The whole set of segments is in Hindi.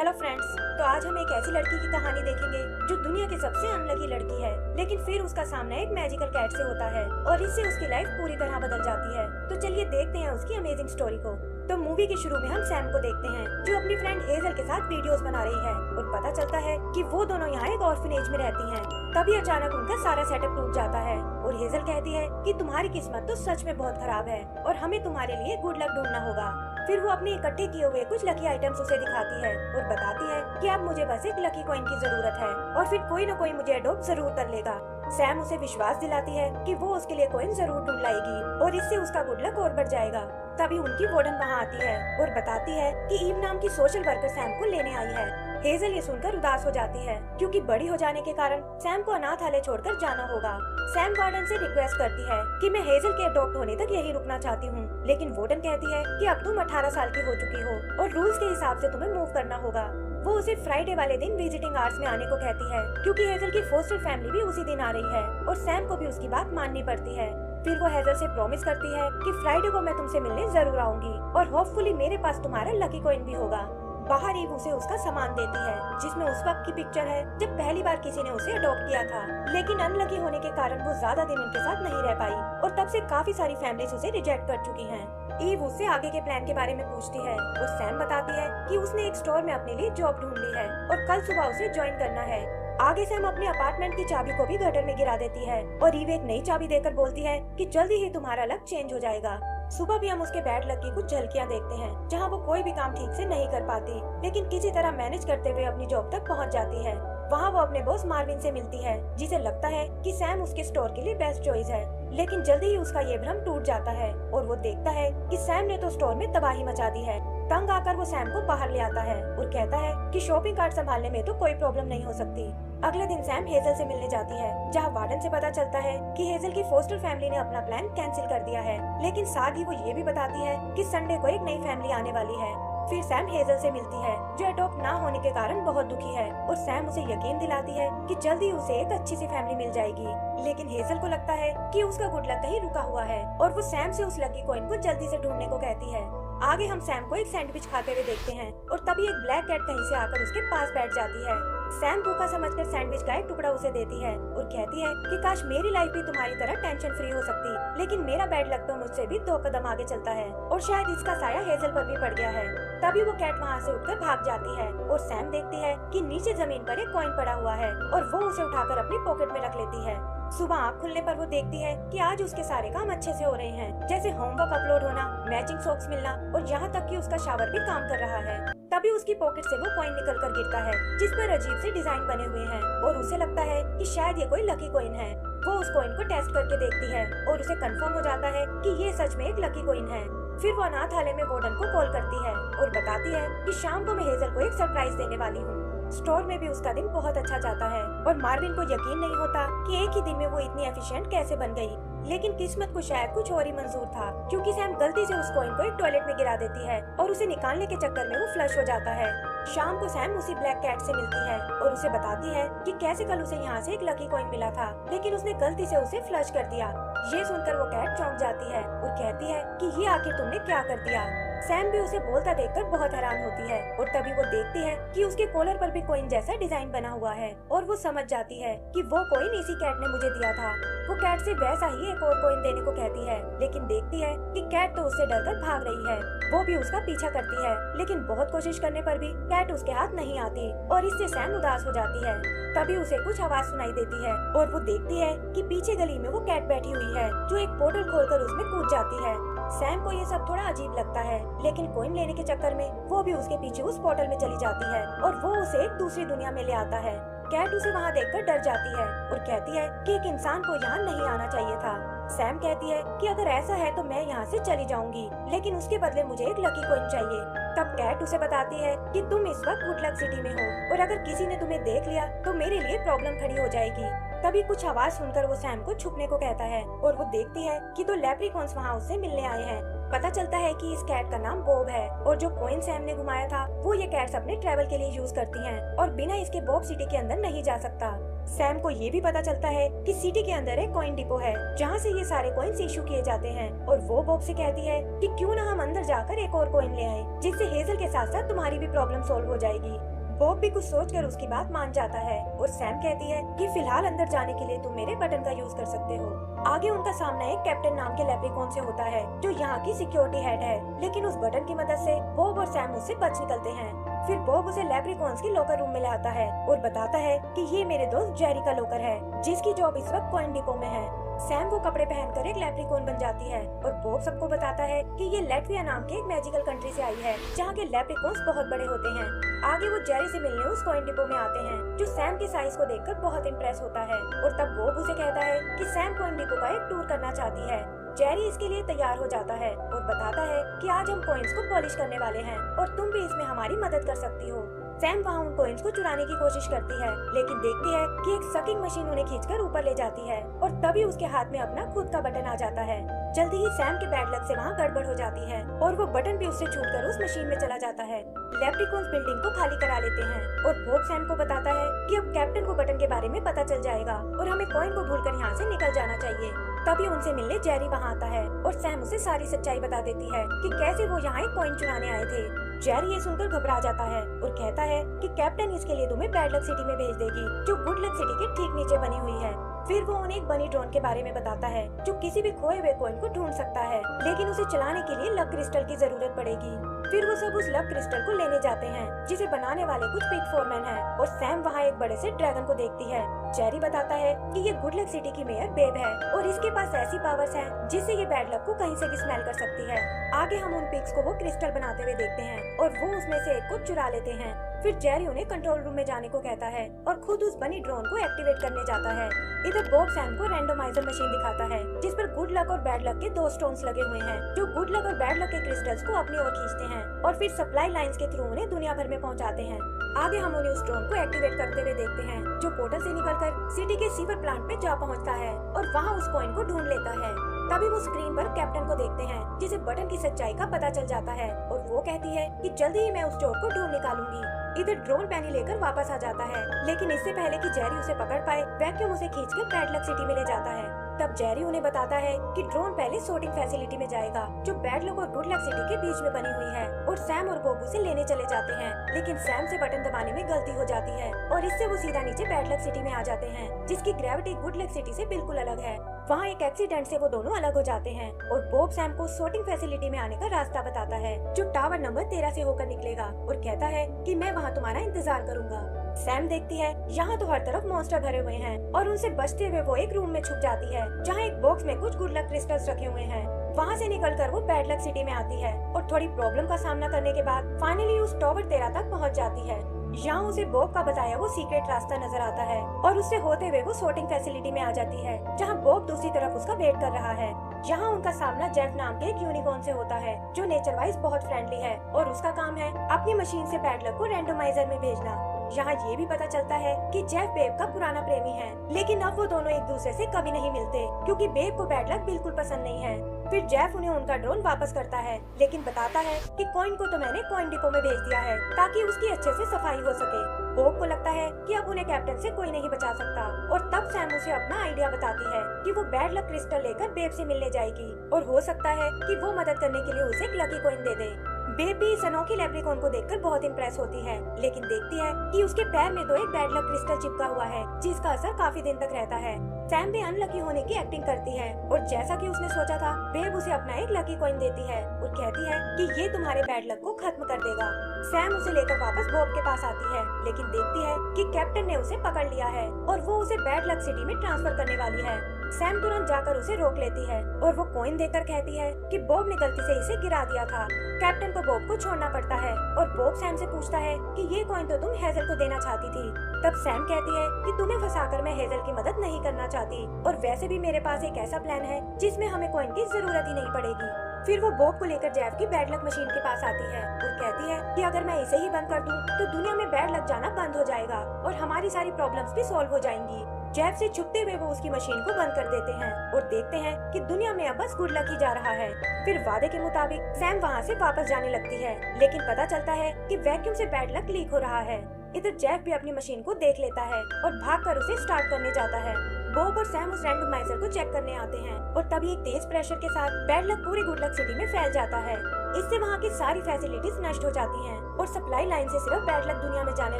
हेलो फ्रेंड्स, तो आज हम एक ऐसी लड़की की कहानी देखेंगे जो दुनिया की सबसे अनलकी लड़की है, लेकिन फिर उसका सामना एक मैजिकल कैट से होता है और इससे उसकी लाइफ पूरी तरह बदल जाती है। तो चलिए देखते हैं उसकी अमेजिंग स्टोरी को। तो मूवी के शुरू में हम सैम को देखते हैं जो अपनी फ्रेंड हेजल के साथ वीडियोस बना रही है और पता चलता है कि वो दोनों यहाँ एक ऑर्फनेज में रहती हैं। तभी अचानक उनका सारा सेटअप टूट जाता है और हेजल कहती है कि तुम्हारी किस्मत तो सच में बहुत खराब है और हमें तुम्हारे लिए गुड लक ढूंढना होगा। फिर वो अपने इकट्ठे किए हुए कुछ लकी आइटम्स उसे दिखाती है और बताती है कि अब मुझे बस एक लकी कॉइन की जरूरत है और फिर कोई न कोई मुझे अडॉप्ट जरूर कर लेगा। सैम उसे विश्वास दिलाती है कि वो उसके लिए कॉइन जरूर ढूंढ लाएगी और इससे उसका गुड लक और बढ़ जाएगा। तभी उनकी वार्डन वहाँ आती है और बताती है कि ईव नाम की सोशल वर्कर सैम को लेने आई है। हेजल ये सुनकर उदास हो जाती है क्योंकि बड़ी हो जाने के कारण सैम को अनाथालय छोड़कर जाना होगा। सैम वार्डन से रिक्वेस्ट करती है कि मैं हेजल के अडॉप्ट होने तक यहीं रुकना चाहती हूँ, लेकिन वार्डन कहती है कि अब तुम 18 साल की हो चुकी हो और रूल्स के हिसाब से तुम्हें मूव करना होगा। वो उसे फ्राइडे वाले दिन विजिटिंग आवर्स में आने को कहती है क्योंकि हेजल की फोस्टर फैमिली भी उसी दिन आ रही है और सैम को भी उसकी बात माननी पड़ती है। फिर वो हेजल से प्रॉमिस करती है कि फ्राइडे को मैं तुमसे मिलने जरूर आऊंगी और होपफुली मेरे पास तुम्हारा लकी कॉइन भी होगा। बाहर ईव उसे उसका सामान देती है जिसमें उस वक्त की पिक्चर है जब पहली बार किसी ने उसे अडॉप्ट किया था, लेकिन अनलकी होने के कारण वो ज्यादा दिन उनके साथ नहीं रह पाई और तब से काफी सारी फैमिलीज उसे रिजेक्ट कर चुकी हैं। ईव उससे आगे के प्लान के बारे में पूछती है और सैम बताती है कि उसने एक स्टोर में अपने लिए जॉब ढूंढ ली है और कल सुबह उसे ज्वाइन करना है। आगे सैम अपने अपार्टमेंट की चाबी को भी गटर में गिरा देती है और ईव एक नई चाबी देकर बोलती है कि जल्दी ही तुम्हारा लक चेंज हो जाएगा। सुबह भी हम उसके बैड लक की कुछ झलकियां देखते हैं जहां वो कोई भी काम ठीक से नहीं कर पाती, लेकिन किसी तरह मैनेज करते हुए अपनी जॉब तक पहुंच जाती है। वहां वो अपने बॉस मार्विन से मिलती है जिसे लगता है कि सैम उसके स्टोर के लिए बेस्ट चॉइस है, लेकिन जल्दी ही उसका ये भ्रम टूट जाता है और वो देखता है कि सैम ने तो स्टोर में तबाही मचा दी है। तंग आकर वो सैम को बाहर ले आता है और कहता है कि शॉपिंग कार्ट संभालने में तो कोई प्रॉब्लम नहीं हो सकती। अगले दिन सैम हेजल से मिलने जाती है जहां वार्डन से पता चलता है कि हेजल की फोस्टर फैमिली ने अपना प्लान कैंसिल कर दिया है, लेकिन साथ ही वो ये भी बताती है कि संडे को एक नई फैमिली आने वाली है। फिर सैम हेजल से मिलती है जो अडॉप्ट ना होने के कारण बहुत दुखी है और सैम उसे यकीन दिलाती है कि जल्दी उसे एक अच्छी सी फैमिली मिल जाएगी, लेकिन हेजल को लगता है कि उसका गुड लक कहीं रुका हुआ है और वो सैम से उस लकी कॉइन को जल्दी से ढूंढने को कहती है। आगे हम सैम को एक सैंडविच खाते हुए देखते हैं और तभी एक ब्लैक कैट कहीं से आकर उसके पास बैठ जाती है। सैम भूखा समझकर सैंडविच का एक टुकड़ा उसे देती है और कहती है कि काश मेरी लाइफ भी तुम्हारी तरह टेंशन फ्री हो सकती, लेकिन मेरा बैड लक तो मुझसे भी 2 कदम आगे चलता है और शायद इसका साया हेजल पर भी पड़ गया है। तभी वो कैट वहाँ से उठकर भाग जाती है और सैम देखती है कि नीचे जमीन पर एक कॉइन पड़ा हुआ है और वो उसे उठाकर अपनी पॉकेट में रख लेती है। सुबह आँख खुलने पर वो देखती है कि आज उसके सारे काम अच्छे से हो रहे हैं, जैसे होमवर्क अपलोड होना, मैचिंग सॉक्स मिलना और यहाँ तक कि उसका शावर भी काम कर रहा है। तभी उसकी पॉकेट से वो कॉइन निकल कर गिरता है जिस पर अजीब से डिजाइन बने हुए हैं और उसे लगता है कि शायद ये कोई लकी कॉइन है। वो उस कॉइन को टेस्ट करके देखती है और उसे कंफर्म हो जाता है कि ये सच में एक लकी कॉइन है। फिर वो अनाथालय में वार्डन को कॉल करती है और बताती है कि शाम को मैं हेजल को एक सरप्राइज देने वाली हूँ। स्टोर में भी उसका दिन बहुत अच्छा जाता है और मार्विन को यकीन नहीं होता कि एक ही दिन में वो इतनी एफिशिएंट कैसे बन गई, लेकिन किस्मत को शायद कुछ और ही मंजूर था क्योंकि सैम गलती से उस कॉइन को एक टॉयलेट में गिरा देती है और उसे निकालने के चक्कर में वो फ्लश हो जाता है। शाम को सैम उसी ब्लैक कैट से मिलती है और उसे बताती है कि कैसे कल उसे यहाँ से एक लकी कॉइन मिला था, लेकिन उसने गलती से उसे फ्लश कर दिया। ये सुनकर वो कैट चौंक जाती है और कहती है कि ये आखिर तुमने क्या कर दिया। सैम भी उसे बोलता देखकर बहुत हैरान होती है और तभी वो देखती है कि उसके कॉलर पर भी कॉइन जैसा डिजाइन बना हुआ है और वो समझ जाती है कि वो कॉइन इसी कैट ने मुझे दिया था। वो कैट से वैसा ही एक और कॉइन देने को कहती है, लेकिन देखती है कि कैट तो उससे डरकर भाग रही है। वो भी उसका पीछा करती है, लेकिन बहुत कोशिश करने पर भी कैट उसके हाथ नहीं आती और इससे सैम उदास हो जाती है। तभी उसे कुछ आवाज सुनाई देती है और वो देखती है कि पीछे गली में वो कैट बैठी हुई है जो एक पोर्टल खोलकर उसमें कूद जाती है। सैम को ये सब थोड़ा अजीब लगता है, लेकिन कॉइन लेने के चक्कर में वो भी उसके पीछे उस पोर्टल में चली जाती है और वो उसे एक दूसरी दुनिया में ले आता है। कैट उसे वहाँ देखकर डर जाती है और कहती है कि एक इंसान को यहाँ नहीं आना चाहिए था। सैम कहती है कि अगर ऐसा है तो मैं यहाँ से चली जाऊंगी, लेकिन उसके बदले मुझे एक लकी कॉइन चाहिए। तब कैट उसे बताती है कि तुम इस वक्त गुड लक सिटी में हो और अगर किसी ने तुम्हें देख लिया तो मेरे लिए प्रॉब्लम खड़ी हो जाएगी। तभी कुछ आवाज सुनकर वो सैम को छुपने को कहता है और वो देखती है कि 2 लेप्रिकॉन्स वहाँ उससे मिलने आए हैं। पता चलता है कि इस कैट का नाम बॉब है और जो कॉइन सैम ने घुमाया था वो ये कैट्स अपने ट्रैवल के लिए यूज करती हैं और बिना इसके बॉब सिटी के अंदर नहीं जा सकता। सैम को ये भी पता चलता है कि सिटी के अंदर एक कॉइन डिपो है जहाँ से ये सारे कॉइन्स इशू किए जाते हैं, और वो बॉब से कहती है कि क्यों ना हम अंदर जाकर एक और कॉइन ले आए, जिससे हेजल के साथ साथ तुम्हारी भी प्रॉब्लम सॉल्व हो जाएगी। बॉब भी कुछ सोचकर उसकी बात मान जाता है और सैम कहती है कि फिलहाल अंदर जाने के लिए तुम मेरे बटन का यूज कर सकते हो। आगे उनका सामना एक कैप्टन नाम के लेप्रिकॉन से होता है जो यहाँ की सिक्योरिटी हेड है, लेकिन उस बटन की मदद से बॉब और सैम उससे बच निकलते हैं। फिर बॉब उसे लेप्रिकॉन्स के लॉकर रूम में लाता है और बताता है कि ये मेरे दोस्त जेरी का लॉकर है, जिसकी जॉब इस वक्त कॉइन डिपो में है। सैम वो कपड़े पहनकर एक लेप्रिकॉन बन जाती है और बॉब सबको बताता है कि ये लैटविया नाम के एक मैजिकल कंट्री से आई है जहाँ के लेप्रिकॉन्स बहुत बड़े होते हैं। आगे वो जेरी से मिलने उस कॉइन डिपो में आते हैं, जो सैम के साइज को देखकर बहुत इम्प्रेस होता है, और तब बॉब उसे कहता है कि सैम कॉइन डिपो का एक टूर करना चाहती है। जेरी इसके लिए तैयार हो जाता है और बताता है कि आज हम कॉइन्स को पॉलिश करने वाले हैं और तुम भी इसमें हमारी मदद कर सकती हो। सैम वहाँ उन कॉइन्स को चुराने की कोशिश करती है, लेकिन देखती है कि एक सकिंग मशीन उन्हें खींचकर ऊपर ले जाती है और तभी उसके हाथ में अपना खुद का बटन आ जाता है। जल्दी ही सैम के बैड लक से वहाँ गड़बड़ हो जाती है और वो बटन भी उससे छूटकर उस मशीन में चला जाता है। लेप्रिकॉन्स बिल्डिंग को खाली करा लेते हैं और बॉब सैम को बताता है कि अब कैप्टन को बटन के बारे में पता चल जाएगा और हमें कॉइन को भूलकर यहाँ से निकल जाना चाहिए। तभी उनसे मिलने जेरी वहाँ आता है और सैम उसे सारी सच्चाई बता देती है कि कैसे वो यहाँ एक कॉइन चुराने आए थे। जेरी ये सुनकर घबरा जाता है और कहता है कि कैप्टन इसके लिए तुम्हें बैड लक सिटी में भेज देगी, जो गुड लक सिटी के ठीक नीचे बनी हुई है। फिर वो उन्हें एक बनी ड्रोन के बारे में बताता है जो किसी भी खोए हुए कॉइन को ढूंढ सकता है, लेकिन उसे चलाने के लिए लक क्रिस्टल की जरूरत पड़ेगी। फिर वो सब उस लक क्रिस्टल को लेने जाते हैं, जिसे बनाने वाले कुछ बिग फोरमैन हैं, और सैम वहाँ एक बड़े से ड्रैगन को देखती है। जेरी बताता है कि ये गुड लक सिटी की मेयर बेब है और इसके पास ऐसी पावर्स हैं जिससे ये बैड लक को कहीं से भी स्मेल कर सकती है। आगे हम उन पिग्स को वो क्रिस्टल बनाते हुए देखते हैं और वो उसमें से एक को चुरा लेते हैं। फिर जेरी उन्हें कंट्रोल रूम में जाने को कहता है और खुद उस बनी ड्रोन को एक्टिवेट करने जाता है। इधर बॉब सैम को रैंडमाइजर मशीन दिखाता है जिस पर गुड लक और बैड लक के 2 स्टोन्स लगे हुए हैं, जो गुड लक और बैड लक के क्रिस्टल्स को अपनी ओर खींचते हैं और फिर सप्लाई लाइंस के थ्रू उन्हें दुनिया भर में पहुंचाते हैं। आगे हम उन्हें उस ड्रोन को एक्टिवेट करते हुए देखते हैं, जो पोर्टल से निकलकर सिटी के सीवर प्लांट पे जा पहुंचता है और वहां उस कॉइन को ढूंढ लेता है। तभी वो स्क्रीन पर कैप्टन को देखते हैं, जिसे बटन की सच्चाई का पता चल जाता है और वो कहती है कि जल्दी ही मैं उस चोर को ढूंढ निकालूंगी। इधर ड्रोन पैनी लेकर वापस आ जाता है, लेकिन इससे पहले कि जेरी उसे पकड़ पाए, वैक्यूम उसे खींचकर बैड लक सिटी में ले जाता है। तब जेरी उन्हें बताता है कि ड्रोन पहले सोर्टिंग फैसिलिटी में जाएगा, जो बैड लक और गुड लक सिटी के बीच में बनी हुई है, और सैम और बॉब उसे लेने चले जाते हैं, लेकिन सैम से बटन दबाने में गलती हो जाती है और इससे वो सीधा नीचे बैड लक सिटी में आ जाते हैं, जिसकी ग्रेविटी गुड लक सिटी से बिल्कुल अलग है। वहाँ एक एक्सीडेंट से वो दोनों अलग हो जाते हैं और बॉब सैम को सोर्टिंग फैसिलिटी में आने का रास्ता बताता है, जो टावर नंबर 13 से होकर निकलेगा, और कहता है कि मैं वहाँ तुम्हारा इंतजार करूंगा। सैम देखती है यहाँ तो हर तरफ मॉन्स्टर भरे हुए हैं और उनसे बचते हुए वो एक रूम में छुप जाती है, जहाँ एक बॉक्स में कुछ गुड लक क्रिस्टल्स रखे हुए हैं। वहाँ से निकलकर वो बैड लक सिटी में आती है और थोड़ी प्रॉब्लम का सामना करने के बाद फाइनली उस टावर 13 तक पहुँच जाती है। यहाँ उसे बॉब का बताया वो सीक्रेट रास्ता नजर आता है और उससे होते हुए वो सोर्टिंग फैसिलिटी में आ जाती है, जहाँ बॉब दूसरी तरफ उसका वेट कर रहा है। यहाँ उनका सामना जेफ नाम के एक यूनिकॉर्न से होता है, जो नेचर वाइज बहुत फ्रेंडली है और उसका काम है अपनी मशीन से बैड लक को रैंडमाइजर में भेजना। यहाँ ये भी पता चलता है कि जेफ बेब का पुराना प्रेमी है, लेकिन अब वो दोनों एक दूसरे से कभी नहीं मिलते, क्योंकि बेब को बैड लक बिल्कुल पसंद नहीं है। फिर जेफ उन्हें उनका ड्रोन वापस करता है, लेकिन बताता है कि कॉइन को तो मैंने कॉइन डिपो में भेज दिया है ताकि उसकी अच्छे से सफाई हो सके। बॉब को लगता है कि अब उन्हें कैप्टन से कोई नहीं बचा सकता, और तब सैम उसे अपना आइडिया बताती है कि वो बैड लक क्रिस्टल लेकर बेब से मिलने जाएगी और हो सकता है कि वो मदद करने के लिए उसे एक लकी कॉइन दे दे। बेब भी इस अनोखी लेप्रिकॉन को देखकर बहुत इम्प्रेस होती है, लेकिन देखती है कि उसके पैर में तो एक बैड लक क्रिस्टल चिपका हुआ है, जिसका असर काफी दिन तक रहता है। सैम भी अनलकी होने की एक्टिंग करती है और जैसा कि उसने सोचा था, बेब उसे अपना एक लकी कॉइन देती है और कहती है कि ये तुम्हारे बैड लक को खत्म कर देगा। सैम उसे लेकर वापस बॉब के पास आती है, लेकिन देखती है कि कैप्टन ने उसे पकड़ लिया है और वो उसे बैड लक सिटी में ट्रांसफर करने वाली है। सैम तुरंत जाकर उसे रोक लेती है और वो कॉइन देकर कहती है कि बॉब ने गलती से इसे गिरा दिया था। कैप्टन को बॉब को छोड़ना पड़ता है और बॉब सैम से पूछता है कि ये कॉइन तो तुम हेजल को देना चाहती थी। तब सैम कहती है कि तुम्हें फंसाकर मैं हेजल की मदद नहीं करना चाहती, और वैसे भी मेरे पास एक ऐसा प्लान है जिसमें हमें कॉइन की जरूरत ही नहीं पड़ेगी। फिर वो बॉब को लेकर जेफ की बैड लक मशीन के पास आती है और कहती है कि अगर मैं इसे ही बंद कर दूं तो दुनिया में बैड लक जाना बंद हो जाएगा और हमारी सारी प्रॉब्लम्स भी सॉल्व हो जाएंगी। जेफ से छुपते हुए वो उसकी मशीन को बंद कर देते हैं और देखते हैं कि दुनिया में अब बस गुड लक ही जा रहा है। फिर वादे के मुताबिक सैम वहाँ से वापस जाने लगती है, लेकिन पता चलता है कि वैक्यूम से बैड लक लीक हो रहा है। इधर जेफ भी अपनी मशीन को देख लेता है और भागकर उसे स्टार्ट करने जाता है। बॉब और सैम उस रैंडमाइजर को चेक करने आते हैं और तभी एक तेज प्रेशर के साथ बैड लक पूरी गुड लक सिटी में फैल जाता है। इससे वहाँ की सारी फैसिलिटीज नष्ट हो जाती हैं और सप्लाई लाइन से सिर्फ बैड लक दुनिया में जाने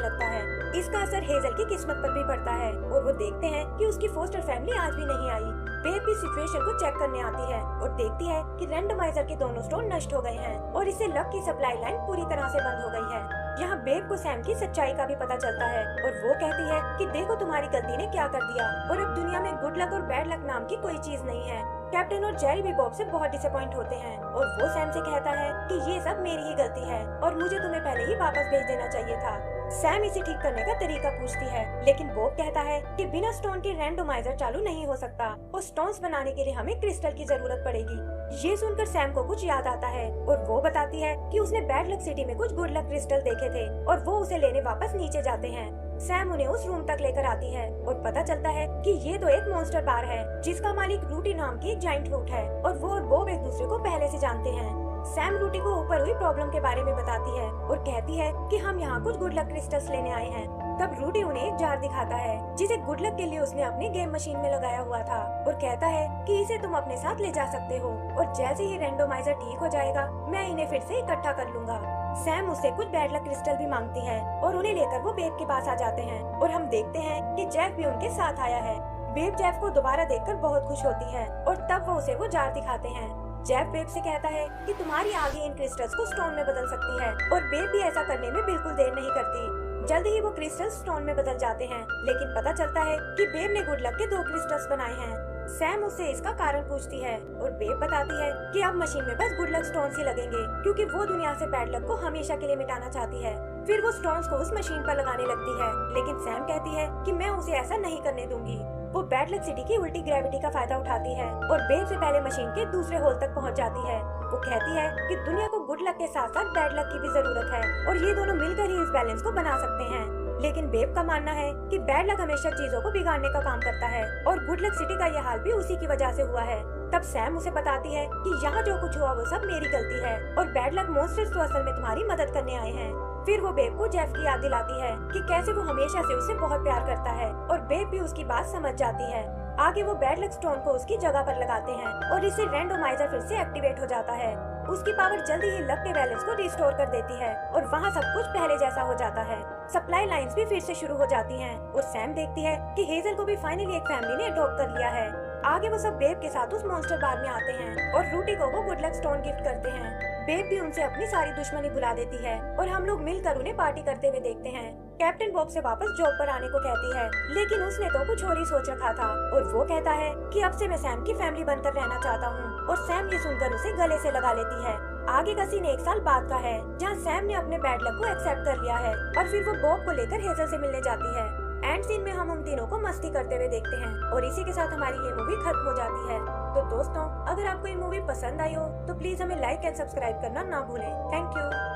लगता है। इसका असर हेजल की किस्मत पर भी पड़ता है और वो देखते हैं कि उसकी फोस्टर फैमिली आज भी नहीं आई। बेब भी सिचुएशन को चेक करने आती है और देखती है कि रैंडमाइजर के दोनों स्टोन नष्ट हो गए हैं और इससे लक की सप्लाई लाइन पूरी तरह से बंद हो गई है। यहाँ बेब को सैम की सच्चाई का भी पता चलता है और वो कहती है कि देखो तुम्हारी गलती ने क्या कर दिया और अब दुनिया में गुड लक और बैड लक नाम की कोई चीज नहीं है। कैप्टन और जेरी भी बॉब से बहुत डिसअपॉइंट होते हैं और वो सैम से कहता है कि ये सब मेरी ही गलती है और मुझे तुम्हें पहले ही वापस भेज देना चाहिए था। सैम इसे ठीक करने का तरीका पूछती है, लेकिन बॉब कहता है कि बिना स्टोन के रैंडमाइजर चालू नहीं हो सकता और स्टोन्स बनाने के लिए हमें क्रिस्टल की जरूरत पड़ेगी। ये सुनकर सैम को कुछ याद आता है और वो बताती है कि उसने बैड लक सिटी में कुछ गुड लक क्रिस्टल देखे थे और वो उसे लेने वापस नीचे जाते हैं। सैम उन्हें उस रूम तक लेकर आती है और पता चलता है कि ये तो एक मॉन्स्टर बार है जिसका मालिक रूटी नाम की एक जाइंट रूट है और वो और बॉब एक दूसरे को पहले से जानते हैं। सैम रूटी को ऊपर हुई प्रॉब्लम के बारे में बताती है और कहती है कि हम यहाँ कुछ गुड लक क्रिस्टल्स लेने आए हैं। तब रूटी उन्हें एक जार दिखाता है जिसे गुड लक के लिए उसने अपनी गेम मशीन में लगाया हुआ था और कहता है कि इसे तुम अपने साथ ले जा सकते हो और जैसे ही रैंडमाइजर ठीक हो जाएगा मैं इन्हें फिर से इकट्ठा कर लूंगा। सैम उससे कुछ बैड लक क्रिस्टल भी मांगती है और उन्हें लेकर वो बेब के पास आ जाते हैं और हम देखते हैं कि जेफ भी उनके साथ आया है। बेब जेफ को दोबारा देखकर बहुत खुश होती है और तब वो उसे वो जार दिखाते हैं। जेफ बेब से कहता है कि तुम्हारी आगे इन क्रिस्टल्स को स्टोन में बदल सकती है और बेब भी ऐसा करने में बिल्कुल देर नहीं करती। जल्द ही वो क्रिस्टल्स स्टोन में बदल जाते हैं, लेकिन पता चलता है कि बेब ने गुड लक के 2 क्रिस्टल्स बनाए हैं। सैम उससे इसका कारण पूछती है और बेब बताती है कि अब मशीन में बस गुड लक स्टोन्स ही लगेंगे क्योंकि वो दुनिया से बैड लक को हमेशा के लिए मिटाना चाहती है। फिर वो स्टोन्स को उस मशीन पर लगाने लगती है, लेकिन सैम कहती है कि मैं उसे ऐसा नहीं करने दूंगी। वो बैड लक सिटी की उल्टी ग्रेविटी का फायदा उठाती है और बेब से पहले मशीन के दूसरे होल तक पहुंच जाती है। वो कहती है कि दुनिया को गुड लक के साथ साथ बैड लक की भी जरूरत है और ये दोनों मिलकर ही इस बैलेंस को बना सकते हैं। लेकिन बेब का मानना है कि बैड लक हमेशा चीजों को बिगाड़ने का काम करता है और गुड लक सिटी का ये हाल भी उसी की वजह से हुआ है। तब सैम उसे बताती है कि यहाँ जो कुछ हुआ वो सब मेरी गलती है और बैड लक मॉन्स्टर्स तो असल में तुम्हारी मदद करने आए हैं। फिर वो बेब को जेफ की याद दिलाती है कि कैसे वो हमेशा से उससे बहुत प्यार करता है और बेब भी उसकी बात समझ जाती है। आगे वो बैड लक स्टोन को उसकी जगह पर लगाते हैं और इससे रैंडमाइजर फिर से एक्टिवेट हो जाता है। उसकी पावर जल्दी ही लक के बैलेंस को रिस्टोर कर देती है और वहाँ सब कुछ पहले जैसा हो जाता है। सप्लाई लाइंस भी फिर से शुरू हो जाती हैं और सैम देखती है कि हेजल को भी फाइनली एक फैमिली ने अडॉप्ट कर लिया है। आगे वो सब बेब के साथ उस मॉन्स्टर बार में आते हैं और रूटी को वो गुड लक स्टोन गिफ्ट करते हैं। बेब भी उनसे अपनी सारी दुश्मनी भुला देती है और हम लोग मिलकर उन्हें पार्टी करते हुए देखते हैं। कैप्टन बॉब से वापस जॉब पर आने को कहती है, लेकिन उसने तो कुछ और ही सोच रखा था और वो कहता है कि अब से मैं सैम की फैमिली बनकर रहना चाहता हूँ और सैम ये सुनकर उसे गले से लगा लेती है। आगे का सीन 1 साल बाद का है जहाँ सैम ने अपने बैड लक को एक्सेप्ट कर लिया है और फिर वो बॉब को लेकर हेजल से मिलने जाती है। एंड सीन में हम उन तीनों को मस्ती करते हुए देखते हैं और इसी के साथ हमारी ये मूवी खत्म हो जाती है। तो दोस्तों, अगर आपको ये मूवी पसंद आई हो तो प्लीज हमें लाइक एंड सब्सक्राइब करना ना भूलें। Thank you.